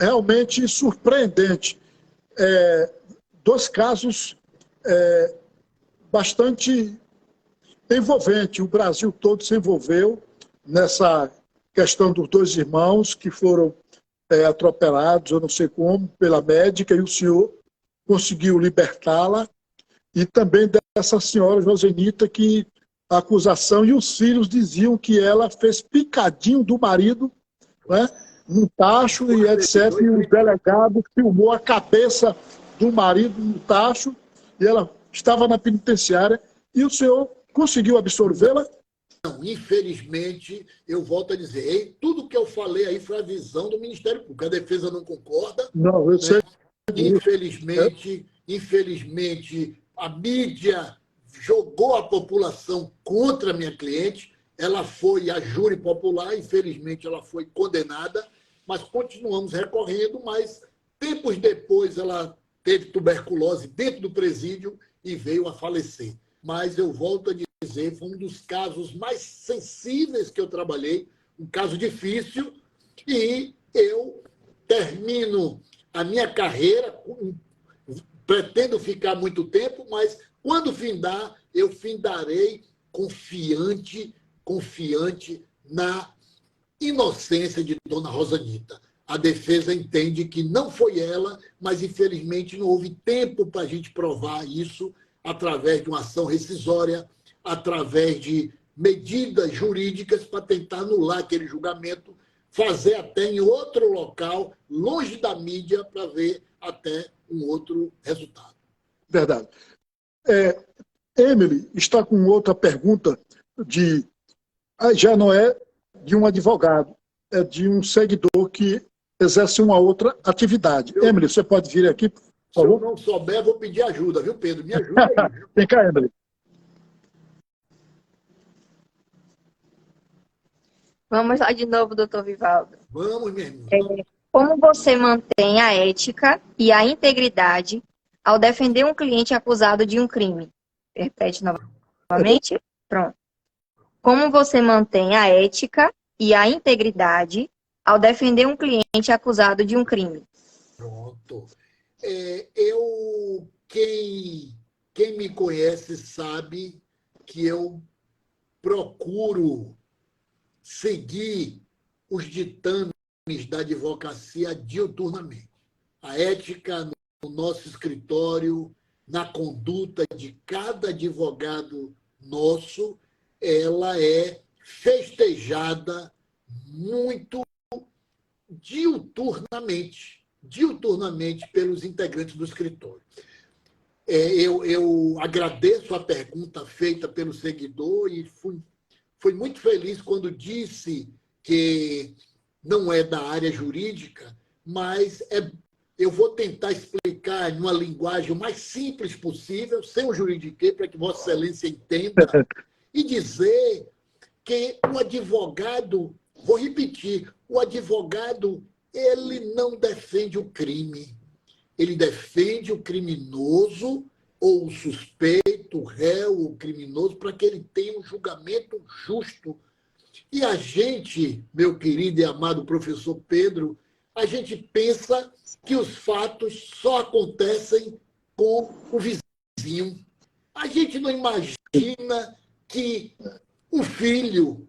realmente surpreendente. Dois casos bastante envolventes. O Brasil todo se envolveu nessa questão dos dois irmãos que foram atropelados, eu não sei como, pela médica, e o senhor conseguiu libertá-la. E também dessa senhora Josenita, que a acusação e os filhos diziam que ela fez picadinho do marido, né, num tacho e etc. E o delegado filmou a cabeça do marido no tacho e ela estava na penitenciária. E o senhor conseguiu absorvê-la? Não, infelizmente, eu volto a dizer, tudo que eu falei aí foi a visão do Ministério Público. A defesa não concorda. Não, eu sei. Infelizmente, a mídia jogou a população contra a minha cliente. Ela foi a júri popular, infelizmente ela foi condenada, mas continuamos recorrendo, mas tempos depois ela teve tuberculose dentro do presídio e veio a falecer. Mas eu volto a dizer, foi um dos casos mais sensíveis que eu trabalhei, um caso difícil, e eu termino a minha carreira, pretendo ficar muito tempo, mas quando findar, eu findarei confiante na inocência de Dona Rosanita. A defesa entende que não foi ela, mas infelizmente não houve tempo para a gente provar isso através de uma ação rescisória, através de medidas jurídicas para tentar anular aquele julgamento, fazer até em outro local, longe da mídia, para ver até um outro resultado. Verdade. Emily está com outra pergunta já não é de um advogado, é de um seguidor que exerce uma outra atividade. Emily, você pode vir aqui, por favor? Se eu não souber, vou pedir ajuda, viu, Pedro? Me ajuda aí. Vem cá, Emily. Vamos lá de novo, doutor Vivaldo. Vamos, minha irmã. Como você mantém a ética e a integridade ao defender um cliente acusado de um crime? Repete novamente. Pronto. Como você mantém a ética e a integridade ao defender um cliente acusado de um crime? Pronto. Quem me conhece sabe que eu procuro seguir os ditames da advocacia diuturnamente. A ética no nosso escritório, na conduta de cada advogado nosso, ela é festejada muito diuturnamente pelos integrantes do escritório. Eu agradeço a pergunta feita pelo seguidor e fui muito feliz quando disse que não é da área jurídica, mas eu vou tentar explicar em uma linguagem o mais simples possível, sem o juridiquês, para que Vossa Excelência entenda, e dizer que o advogado, vou repetir, o advogado, ele não defende o crime, ele defende o criminoso ou o suspeito, o réu, o criminoso, para que ele tenha um julgamento justo. E a gente, meu querido e amado professor Pedro, a gente pensa que os fatos só acontecem com o vizinho. A gente não imagina que um filho,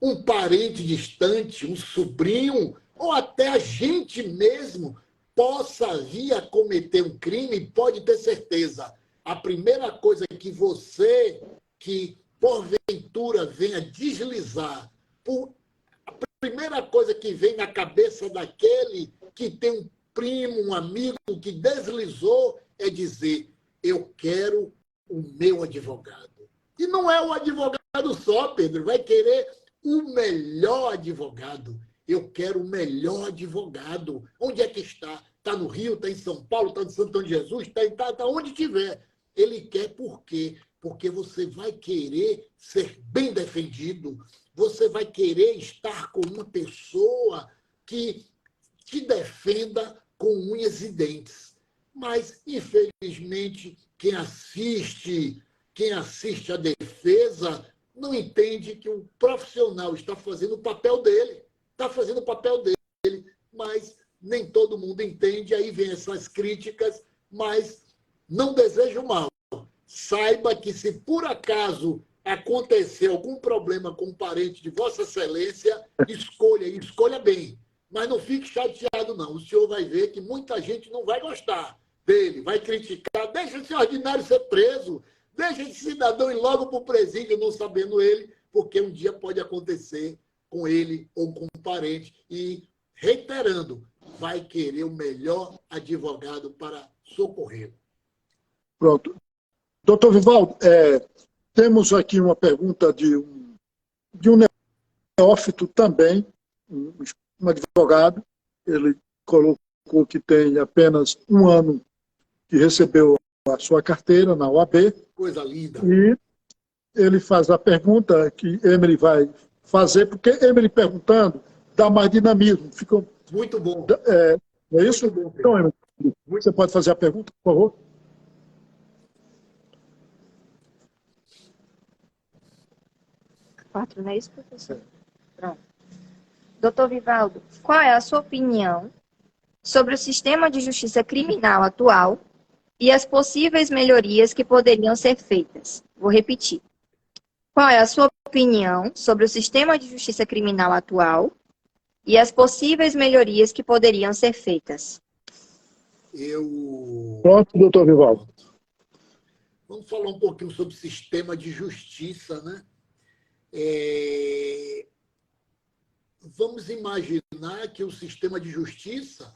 um parente distante, um sobrinho, ou até a gente mesmo possa vir a cometer um crime, pode ter certeza. A primeira coisa que você, que porventura venha deslizar, a primeira coisa que vem na cabeça daquele que tem um primo, um amigo que deslizou, é dizer, eu quero o meu advogado. E não é o advogado só, Pedro, vai querer o melhor advogado. Eu quero o melhor advogado. Onde é que está? Está no Rio, está em São Paulo, está em Santo Antônio de Jesus, está onde tiver. Ele quer por quê? Porque você vai querer ser bem defendido, você vai querer estar com uma pessoa que te defenda com unhas e dentes. Mas, infelizmente, quem assiste a defesa não entende que o profissional está fazendo o papel dele, mas nem todo mundo entende, aí vem essas críticas, mas não desejo mal. Saiba que se por acaso acontecer algum problema com um parente de Vossa Excelência, escolha bem. Mas não fique chateado, não. O senhor vai ver que muita gente não vai gostar dele, vai criticar. Deixa esse ordinário ser preso, deixa esse cidadão ir logo para o presídio, não sabendo ele, porque um dia pode acontecer com ele ou com um parente. E, reiterando, vai querer o melhor advogado para socorrê-lo. Pronto. Doutor Vivaldo, temos aqui uma pergunta de um neófito também, um advogado. Ele colocou que tem apenas 1 ano que recebeu a sua carteira na OAB. Coisa linda. E ele faz a pergunta que Emily vai fazer, porque Emily perguntando dá mais dinamismo. Fica, muito bom. Não é isso? Muito bom, então, Emily, você pode fazer a pergunta, por favor? Não é isso, professor? Pronto. Doutor Vivaldo, qual é a sua opinião sobre o sistema de justiça criminal atual e as possíveis melhorias que poderiam ser feitas? Vou repetir. Qual é a sua opinião sobre o sistema de justiça criminal atual e as possíveis melhorias que poderiam ser feitas? Pronto, doutor Vivaldo. Vamos falar um pouquinho sobre o sistema de justiça, né? Vamos imaginar que o sistema de justiça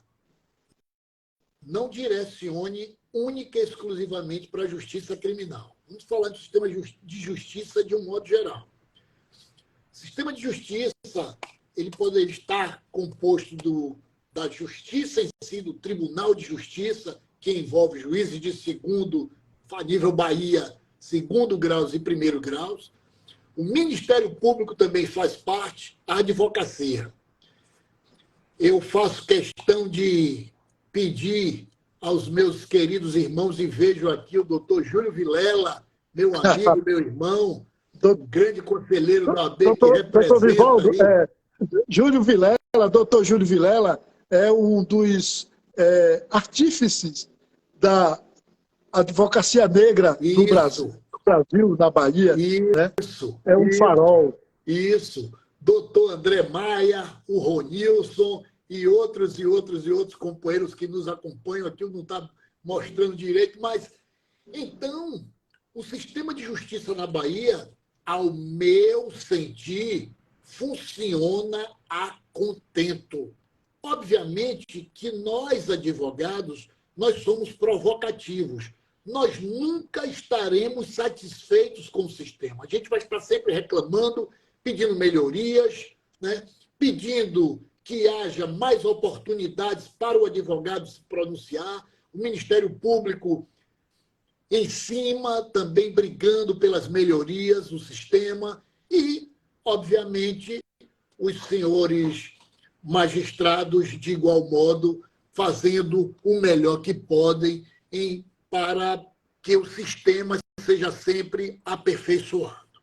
não direcione única e exclusivamente para a justiça criminal. Vamos falar do sistema de justiça de um modo geral. O sistema de justiça ele poderia estar composto da justiça em si, do Tribunal de Justiça, que envolve juízes de segundo, a nível Bahia, segundo graus e primeiro graus. O Ministério Público também faz parte, a advocacia. Eu faço questão de pedir aos meus queridos irmãos, e vejo aqui o doutor Júlio Vilela, meu amigo, meu irmão, grande conselheiro da OAB, que representa... Doutor Vivaldo, doutor Júlio Vilela é um dos artífices da advocacia negra do Brasil. Na Bahia, isso, né? É um farol. Isso. Doutor André Maia, o Ronilson e outros companheiros que nos acompanham aqui, não está mostrando direito, mas então o sistema de justiça na Bahia, ao meu sentir, funciona a contento. Obviamente que nós, advogados, nós somos provocativos. Nós nunca estaremos satisfeitos com o sistema. A gente vai estar sempre reclamando, pedindo melhorias, né? Pedindo que haja mais oportunidades para o advogado se pronunciar, o Ministério Público em cima, também brigando pelas melhorias do sistema e, obviamente, os senhores magistrados, de igual modo, fazendo o melhor que podem para que o sistema seja sempre aperfeiçoado.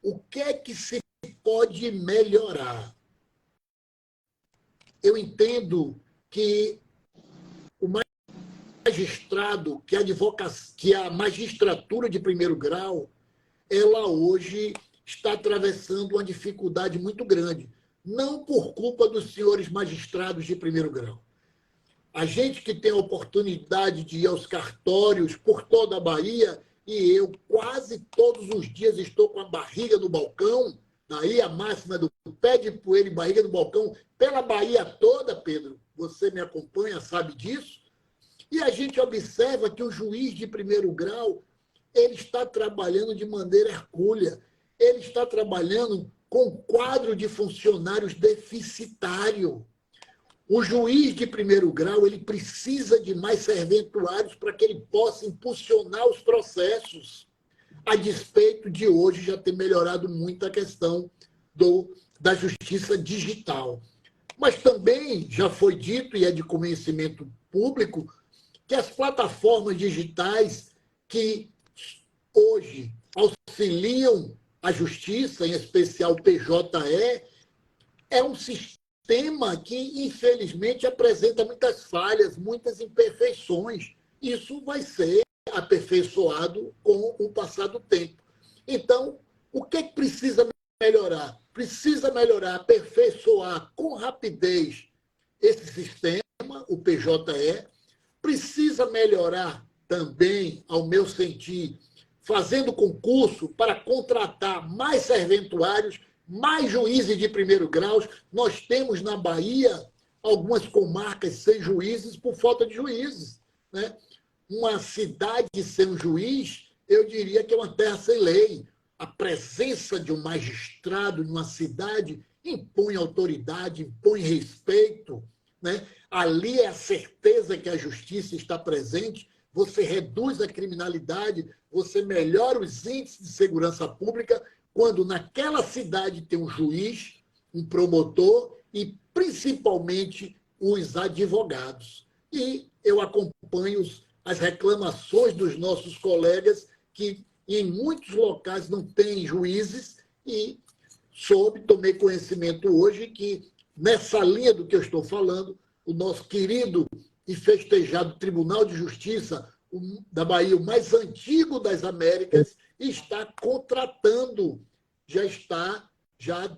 O que é que se pode melhorar? Eu entendo que o magistrado, que a magistratura de primeiro grau, ela hoje está atravessando uma dificuldade muito grande, não por culpa dos senhores magistrados de primeiro grau. A gente que tem a oportunidade de ir aos cartórios por toda a Bahia, e eu quase todos os dias estou com a barriga no balcão, daí a máxima do pé de poeira e barriga no balcão, pela Bahia toda, Pedro, você me acompanha, sabe disso, e a gente observa que o juiz de primeiro grau, ele está trabalhando de maneira hercúlea, ele está trabalhando com quadro de funcionários deficitário. O juiz de primeiro grau ele precisa de mais serventuários para que ele possa impulsionar os processos, a despeito de hoje já ter melhorado muito a questão da justiça digital. Mas também já foi dito, e é de conhecimento público, que as plataformas digitais que hoje auxiliam a justiça, em especial o PJE, é um sistema sistema que, infelizmente, apresenta muitas falhas, muitas imperfeições. Isso vai ser aperfeiçoado com o passar do tempo. Então, o que precisa melhorar? Precisa melhorar, aperfeiçoar com rapidez esse sistema, o PJE, precisa melhorar também, ao meu sentir, fazendo concurso para contratar mais serventuários, mais juízes de primeiro grau. Nós temos na Bahia algumas comarcas sem juízes por falta de juízes, né? Uma cidade sem um juiz, eu diria que é uma terra sem lei. A presença de um magistrado numa cidade impõe autoridade, impõe respeito, né? Ali é a certeza que a justiça está presente, você reduz a criminalidade, você melhora os índices de segurança pública quando naquela cidade tem um juiz, um promotor e, principalmente, os advogados. E eu acompanho as reclamações dos nossos colegas que, em muitos locais, não têm juízes e tomei conhecimento hoje que, nessa linha do que eu estou falando, o nosso querido e festejado Tribunal de Justiça da Bahia, o mais antigo das Américas, está contratando, já está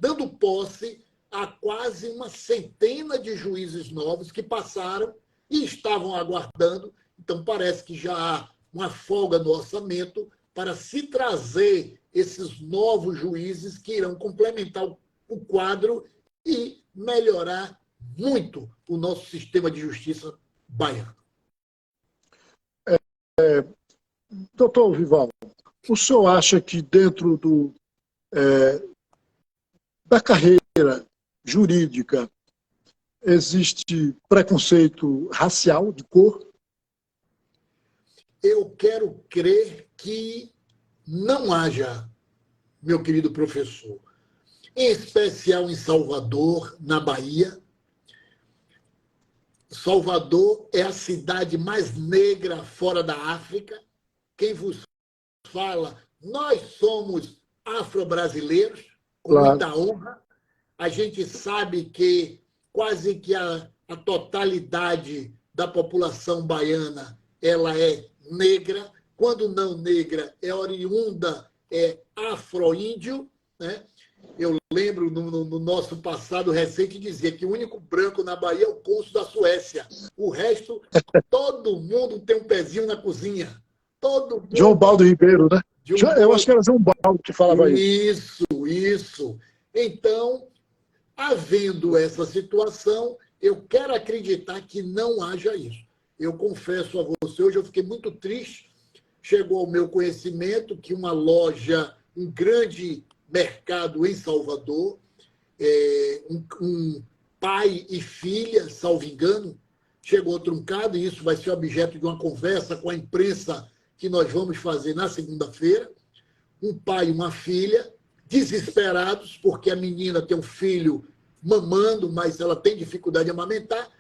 dando posse a quase uma centena de juízes novos que passaram e estavam aguardando. Então, parece que já há uma folga no orçamento para se trazer esses novos juízes que irão complementar o quadro e melhorar muito o nosso sistema de justiça baiano. Doutor Vivaldo, o senhor acha que dentro da carreira jurídica existe preconceito racial, de cor? Eu quero crer que não haja, meu querido professor. Em especial em Salvador, na Bahia. Salvador é a cidade mais negra fora da África. Quem vos fala, nós somos afro-brasileiros, com muita honra. A gente sabe que quase que a totalidade da população baiana ela é negra. Quando não negra, é oriunda, é afro-índio, né? Eu lembro, no nosso passado recente, dizia que o único branco na Bahia é o cônsul da Suécia. O resto, todo mundo tem um pezinho na cozinha. Todo mundo... João Baldo Ribeiro, né? Eu acho que era João Baldo que falava isso. Isso. Então, havendo essa situação, eu quero acreditar que não haja isso. Eu confesso a você, hoje eu fiquei muito triste. Chegou ao meu conhecimento que uma loja, um grande mercado em Salvador, um pai e filha, salvo engano, chegou truncado, e isso vai ser objeto de uma conversa com a imprensa que nós vamos fazer na segunda-feira. Um pai e uma filha, desesperados, porque a menina tem um filho mamando, mas ela tem dificuldade de amamentar,